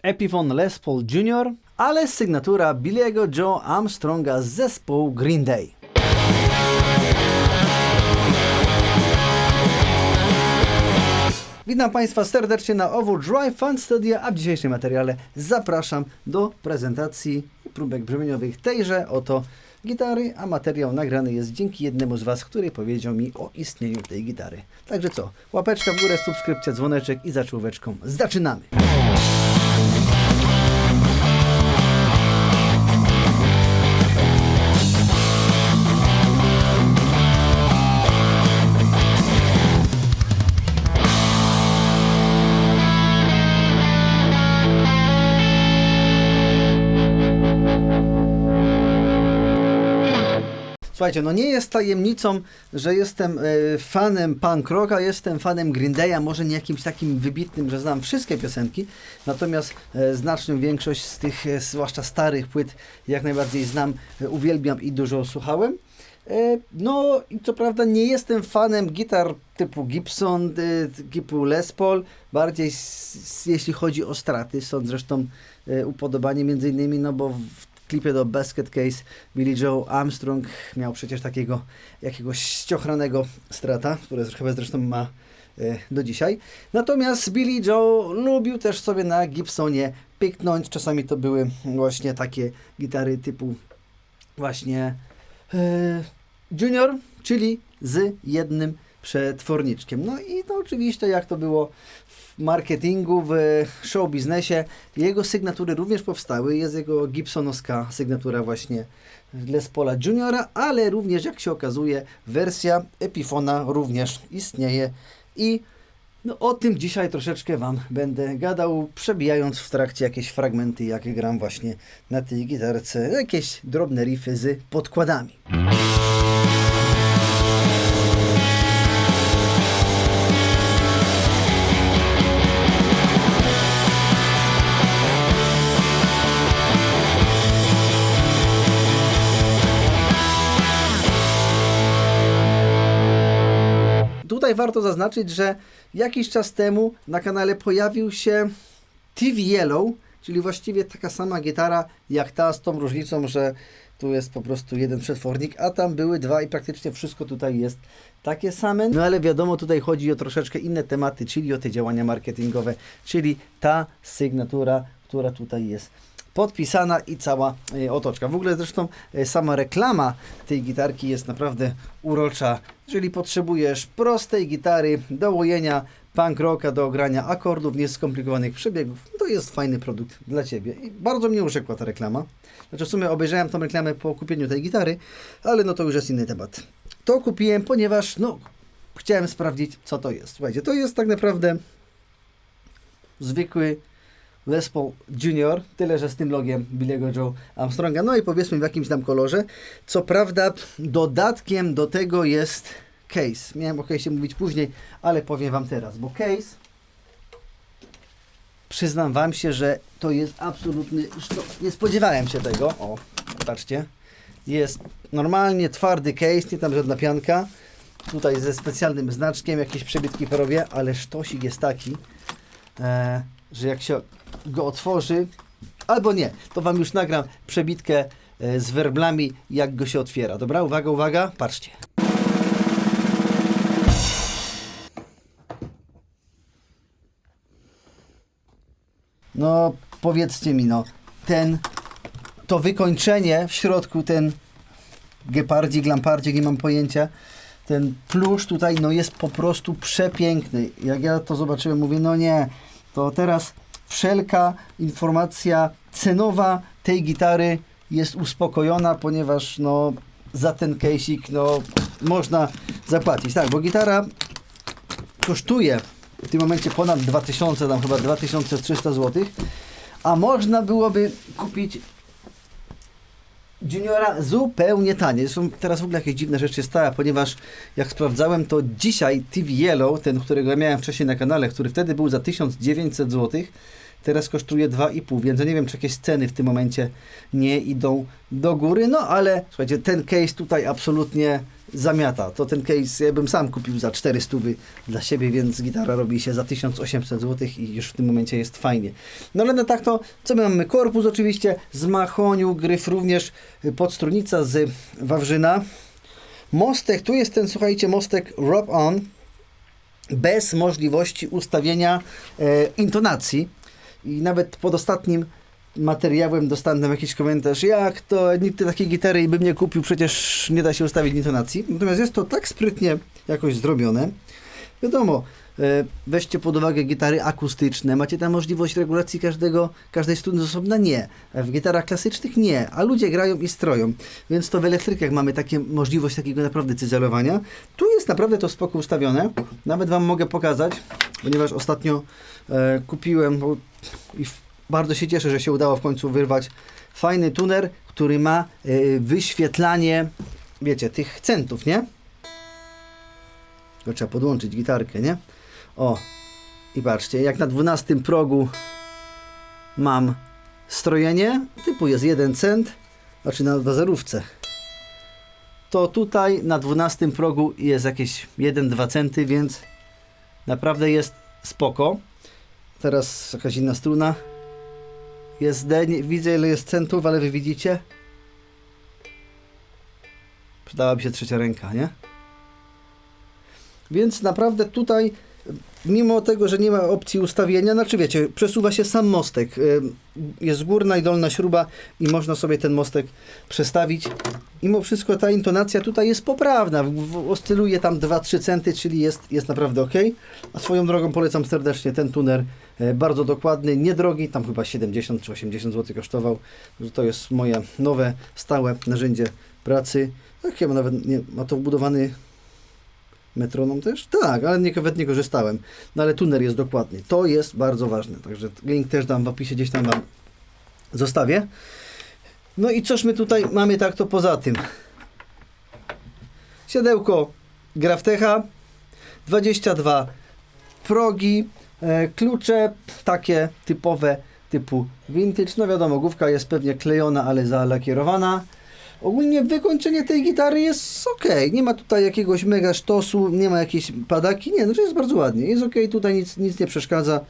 Epiphone Les Paul Jr., ale sygnatura Billy'ego Joe Armstronga z zespołu Green Day. Witam Państwa serdecznie na OWU Dry Fun Studio, a w dzisiejszym materiale zapraszam do prezentacji próbek brzmieniowych tejże oto gitary, a materiał nagrany jest dzięki jednemu z Was, który powiedział mi o istnieniu tej gitary. Także co, łapeczka w górę, subskrypcja, dzwoneczek i za czołóweczką zaczynamy! Słuchajcie, no nie jest tajemnicą, że jestem fanem punk rocka, jestem fanem Green Day'a, może nie jakimś takim wybitnym, że znam wszystkie piosenki, natomiast znaczną większość z tych, zwłaszcza starych płyt, jak najbardziej znam, uwielbiam i dużo słuchałem. No i co prawda nie jestem fanem gitar typu Gibson, typu Les Paul, bardziej jeśli chodzi o straty, są zresztą upodobanie między innymi, no bo w klipie do Basket Case Billy Joe Armstrong miał przecież takiego jakiegoś ściochranego strata, które chyba zresztą ma do dzisiaj. Natomiast Billy Joe lubił też sobie na Gibsonie pyknąć. Czasami to były właśnie takie gitary typu właśnie Junior, czyli z jednym przetworniczkiem. No i to oczywiście jak to było w marketingu, w show biznesie, jego sygnatury również powstały. Jest jego gibsonowska sygnatura właśnie Les Paula Juniora, ale również jak się okazuje wersja Epiphona również istnieje i no, o tym dzisiaj troszeczkę Wam będę gadał, przebijając w trakcie jakieś fragmenty, jak gram właśnie na tej gitarce, jakieś drobne riffy z podkładami. Tutaj warto zaznaczyć, że jakiś czas temu na kanale pojawił się TV Yellow, czyli właściwie taka sama gitara jak ta, z tą różnicą, że tu jest po prostu jeden przetwornik, a tam były dwa i praktycznie wszystko tutaj jest takie same. No ale wiadomo, tutaj chodzi o troszeczkę inne tematy, czyli o te działania marketingowe, czyli ta sygnatura, która tutaj jest podpisana i cała otoczka. W ogóle zresztą sama reklama tej gitarki jest naprawdę urocza. Jeżeli potrzebujesz prostej gitary do łojenia punk rocka, do grania akordów, nieskomplikowanych przebiegów, to jest fajny produkt dla Ciebie. I bardzo mnie urzekła ta reklama. Znaczy w sumie obejrzałem tą reklamę po kupieniu tej gitary, ale no to już jest inny temat. To kupiłem, ponieważ no chciałem sprawdzić, co to jest. Słuchajcie, to jest tak naprawdę zwykły Les Paul Jr., tyle że z tym logiem Billy'ego Joe Armstronga, no i powiedzmy w jakimś tam kolorze. Co prawda dodatkiem do tego jest case. Miałem o case'ie mówić później, ale powiem Wam teraz, bo case, przyznam Wam się, że to jest absolutny sztos. Nie spodziewałem się tego. O, patrzcie. Jest normalnie twardy case, nie tam żadna pianka. Tutaj ze specjalnym znaczkiem, jakieś przebitki porobię, ale sztosik jest taki, że jak się go otworzy, albo nie, to Wam już nagram przebitkę z werblami, jak go się otwiera. Dobra, uwaga, uwaga, patrzcie. No, powiedzcie mi, no, to wykończenie w środku, ten gepardzik, lampardzik, nie mam pojęcia, ten plusz tutaj, no jest po prostu przepiękny. Jak ja to zobaczyłem, mówię, no nie, to teraz wszelka informacja cenowa tej gitary jest uspokojona, ponieważ no za ten case'ik no można zapłacić. Tak, bo gitara kosztuje w tym momencie ponad 2000, tam chyba 2300 zł, a można byłoby kupić Juniora zupełnie taniej. Zresztą teraz w ogóle jakieś dziwne rzeczy stała, ponieważ jak sprawdzałem, to dzisiaj TV Yellow, ten, którego ja miałem wcześniej na kanale, który wtedy był za 1900 zł, teraz kosztuje 2,5, więc ja nie wiem, czy jakieś ceny w tym momencie nie idą do góry, no ale słuchajcie, ten case tutaj absolutnie zamiata. To ten case ja bym sam kupił za 400 dla siebie, więc gitara robi się za 1800 zł i już w tym momencie jest fajnie. No ale no tak to, co my mamy? Korpus oczywiście z mahoniu, gryf również, podstrunica z wawrzyna. Mostek, tu jest ten, słuchajcie, mostek Rob On, bez możliwości ustawienia intonacji. I nawet pod ostatnim materiałem dostałem tam jakiś komentarz, jak to nikt takiej gitary bym nie kupił, przecież nie da się ustawić intonacji. Natomiast jest to tak sprytnie jakoś zrobione. Wiadomo, weźcie pod uwagę gitary akustyczne, macie tam możliwość regulacji każdej struny z osobna? Nie. W gitarach klasycznych? Nie. A ludzie grają i stroją. Więc to w elektrykach mamy możliwość takiego naprawdę cyzelowania. Tu jest naprawdę to spoko ustawione. Nawet Wam mogę pokazać, ponieważ ostatnio kupiłem i bardzo się cieszę, że się udało w końcu wyrwać fajny tuner, który ma wyświetlanie, wiecie, tych centów, nie? To trzeba podłączyć gitarkę, nie? O, i patrzcie, jak na 12 progu mam strojenie, typu jest 1 cent, znaczy na zerówce, to tutaj na 12 progu jest jakieś 1-2 centy, więc naprawdę jest spoko. Teraz jakaś inna struna. Jest D, nie widzę ile jest centów, ale wy widzicie? Przydałaby się trzecia ręka, nie? Więc naprawdę tutaj, mimo tego, że nie ma opcji ustawienia, znaczy wiecie, przesuwa się sam mostek. Jest górna i dolna śruba i można sobie ten mostek przestawić. Mimo wszystko ta intonacja tutaj jest poprawna. Oscyluje tam 2-3 centy, czyli jest naprawdę ok. A swoją drogą polecam serdecznie ten tuner. Bardzo dokładny, niedrogi, tam chyba 70 czy 80 zł kosztował. To jest moje nowe, stałe narzędzie pracy. Tak, chyba nawet nie ma to wbudowany metronom też? Tak, ale nawet nie korzystałem. No ale tuner jest dokładny. To jest bardzo ważne. Także link też dam w opisie, gdzieś tam Wam zostawię. No i coż my tutaj mamy tak to poza tym? Siodełko Graftecha, 22 progi, klucze takie typowe typu vintage. No wiadomo, główka jest pewnie klejona, ale zalakierowana. Ogólnie wykończenie tej gitary jest ok. Nie ma tutaj jakiegoś mega sztosu, nie ma jakiejś padaki. Nie, znaczy jest bardzo ładnie. Jest ok, tutaj nic nie przeszkadza.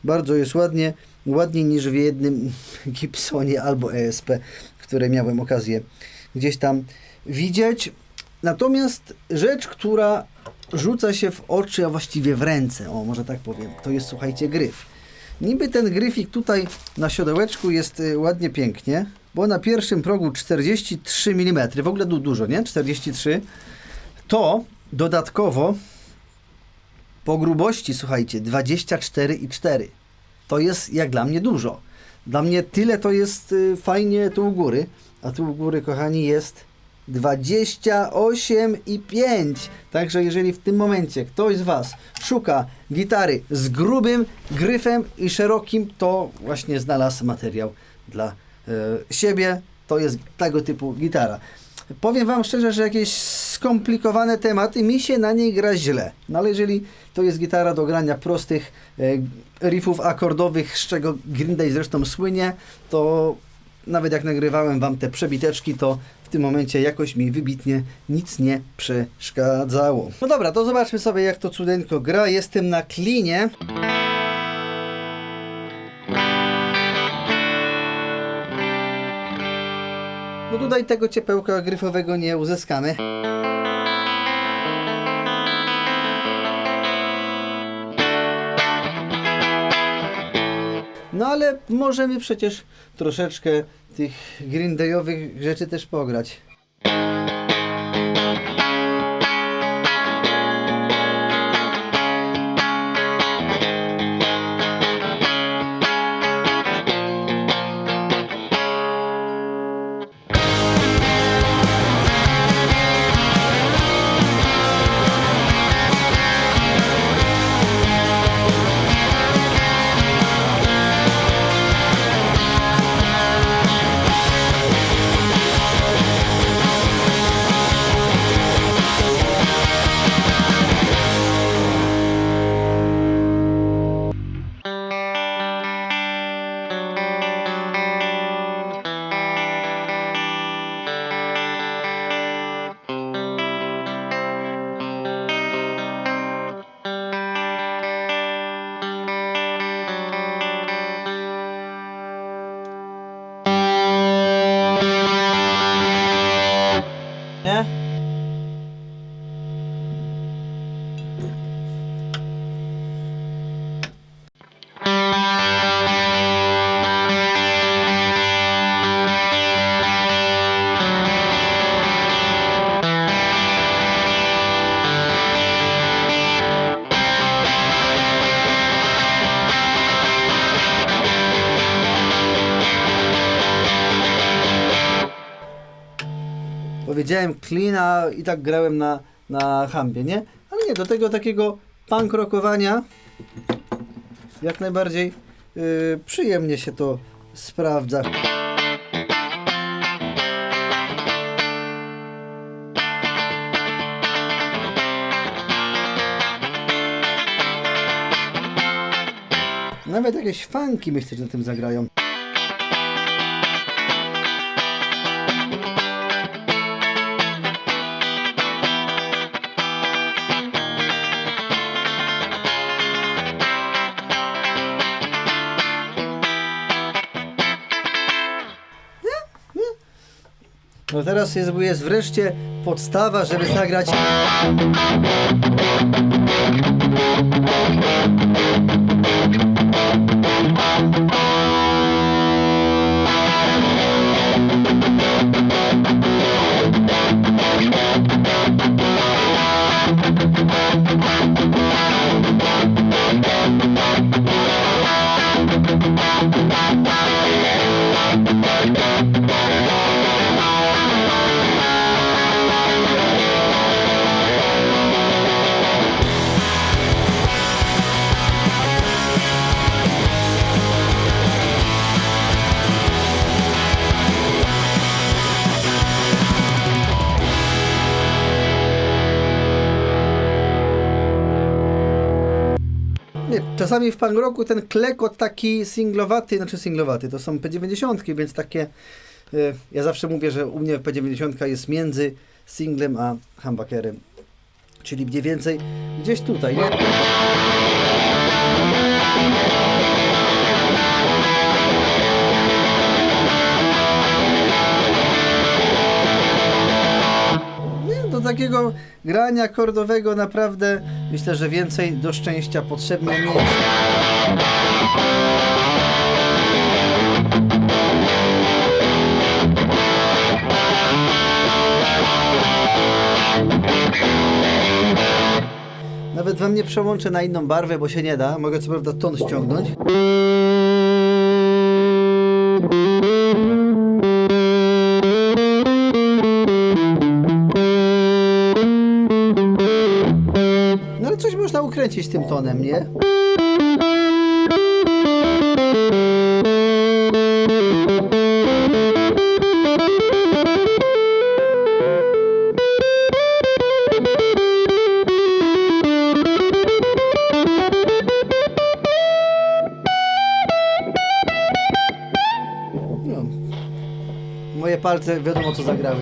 Bardzo jest ładnie. Ładniej niż w jednym Gibsonie albo ESP, które miałem okazję gdzieś tam widzieć. Natomiast rzecz, która rzuca się w oczy, a właściwie w ręce, o może tak powiem, to jest, słuchajcie, gryf. Niby ten gryfik tutaj na siodełeczku jest ładnie, pięknie, bo na pierwszym progu 43 mm, w ogóle dużo, nie? 43. To dodatkowo po grubości, słuchajcie, 24,4. To jest jak dla mnie dużo. Dla mnie tyle to jest fajnie tu u góry, a tu u góry, kochani, jest 28,5. Także jeżeli w tym momencie ktoś z Was szuka gitary z grubym gryfem i szerokim, to właśnie znalazł materiał dla siebie. To jest tego typu gitara. Powiem Wam szczerze, że jakieś skomplikowane tematy mi się na niej gra źle. No ale jeżeli to jest gitara do grania prostych riffów akordowych, z czego Green Day zresztą słynie, to nawet jak nagrywałem Wam te przebiteczki, to w tym momencie jakoś mi wybitnie nic nie przeszkadzało. No dobra, to zobaczmy sobie, jak to cudeńko gra. Jestem na klinie. No tutaj tego ciepełka gryfowego nie uzyskamy. No ale możemy przecież troszeczkę tych Green Dayowych rzeczy też pograć. Nie? Powiedziałem clean, a i tak grałem na hambie, nie? Ale nie, do tego takiego punk rockowania jak najbardziej przyjemnie się to sprawdza. Nawet jakieś funky myślę, że na tym zagrają. No teraz jest wreszcie podstawa, żeby zagrać. Nie, czasami w punk rocku ten klekot taki singlowaty, to są P90, więc takie, ja zawsze mówię, że u mnie P90 jest między singlem a humbuckerem, czyli mniej więcej gdzieś tutaj, nie? Do takiego grania akordowego naprawdę myślę, że więcej do szczęścia potrzebne nie jest. Nawet wam nie przełączę na inną barwę, bo się nie da. Mogę co prawda ton ściągnąć. No ale coś można ukręcić tym tonem, nie? No. Moje palce wiadomo co zagrały.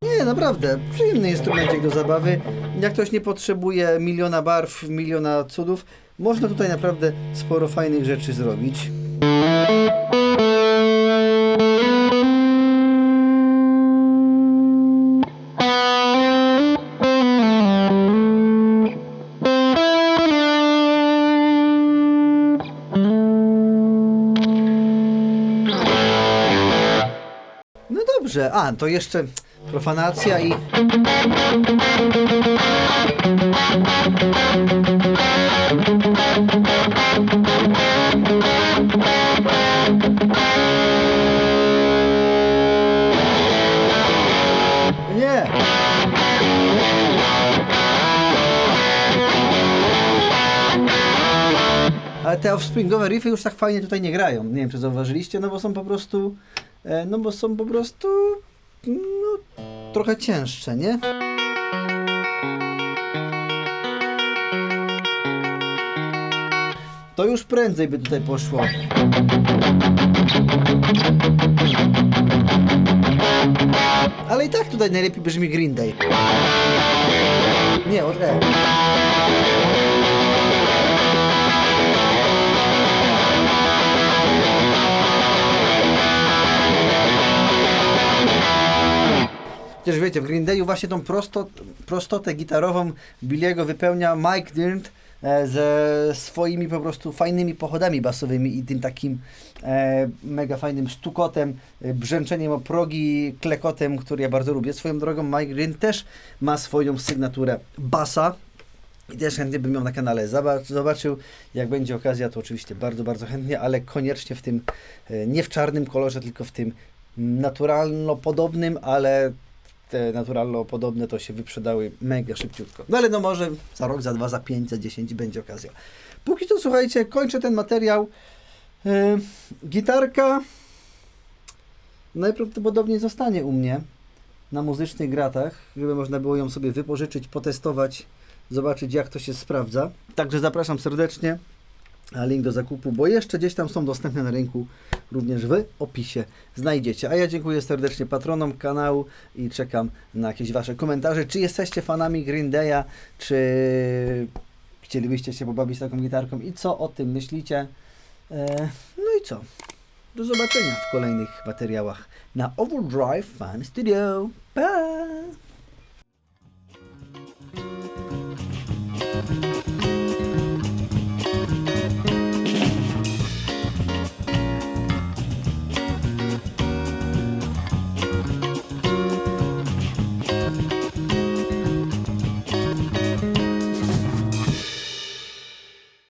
Nie, naprawdę, przyjemny instrumencik do zabawy. Jak ktoś nie potrzebuje miliona barw, miliona cudów, można tutaj naprawdę sporo fajnych rzeczy zrobić. No dobrze, to jeszcze profanacja i... Nie! Ale te offspringowe riffy już tak fajnie tutaj nie grają. Nie wiem, czy zauważyliście, no bo są po prostu... trochę cięższe, nie? To już prędzej by tutaj poszło. Ale i tak tutaj najlepiej brzmi Green Day. Nie, od E. Przecież wiecie, w Green Dayu właśnie tą prostotę gitarową Billiego wypełnia Mike Dirnt ze swoimi po prostu fajnymi pochodami basowymi i tym takim mega fajnym stukotem, brzęczeniem o progi, klekotem, który ja bardzo lubię. Swoją drogą Mike Dirnt też ma swoją sygnaturę basa i też chętnie bym ją na kanale zobaczył. Jak będzie okazja, to oczywiście bardzo, bardzo chętnie, ale koniecznie w tym, nie w czarnym kolorze, tylko w tym naturalno-podobnym, ale te naturalno-podobne to się wyprzedały mega szybciutko. No ale no może za rok, za 2, za 5, za 10 będzie okazja. Póki co, słuchajcie, kończę ten materiał. Gitarka najprawdopodobniej zostanie u mnie na muzycznych gratach, żeby można było ją sobie wypożyczyć, potestować, zobaczyć jak to się sprawdza. Także zapraszam serdecznie. A link do zakupu, bo jeszcze gdzieś tam są dostępne na rynku, również w opisie znajdziecie. A ja dziękuję serdecznie patronom kanału i czekam na jakieś Wasze komentarze. Czy jesteście fanami Green Daya, czy chcielibyście się pobawić taką gitarką i co o tym myślicie? No i co? Do zobaczenia w kolejnych materiałach na Overdrive Fan Studio. Pa!